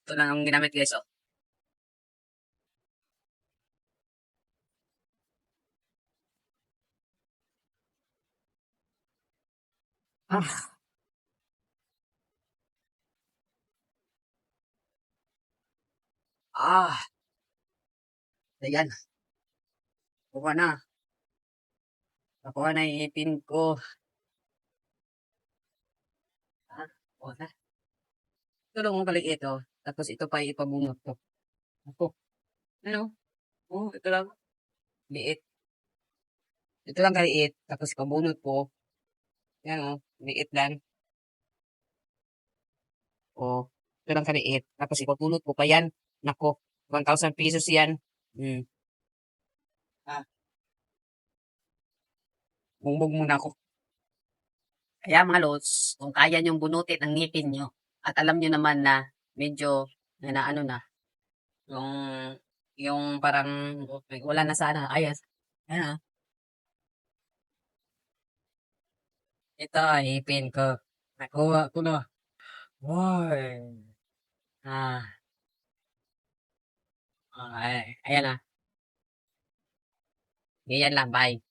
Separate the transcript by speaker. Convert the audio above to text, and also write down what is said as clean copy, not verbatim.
Speaker 1: Ito lang ang ginamit guys, oh. Ah, ah, ayan. Kuha na. Nakuha na yung ipin ko. Ah, kuha na. Ito lang ang kaliit, oh. Tapos ito pa ipabunot ko. Ako. Ano? Oh, ito lang. Liit. Ito lang kaliit. Tapos ipabunot ko. Yan, oh. Liit lang. Oh, ito lang kaliit. Tapos ipabunot ko pa yan. Nako. 1,000 pesos yan. Hmm. Ah, bumbog muna ako. Kaya mga lods, kung kaya niyong bunutin ang ngipin niyo, at alam niyo naman na medyo na ano na, yung yung parang wala na sana, ayos. Ayan ah. Ito ay ngipin ko. Nakuha ko na. Wow. Ah, ay, ayan ah. Ganyan lang, bye.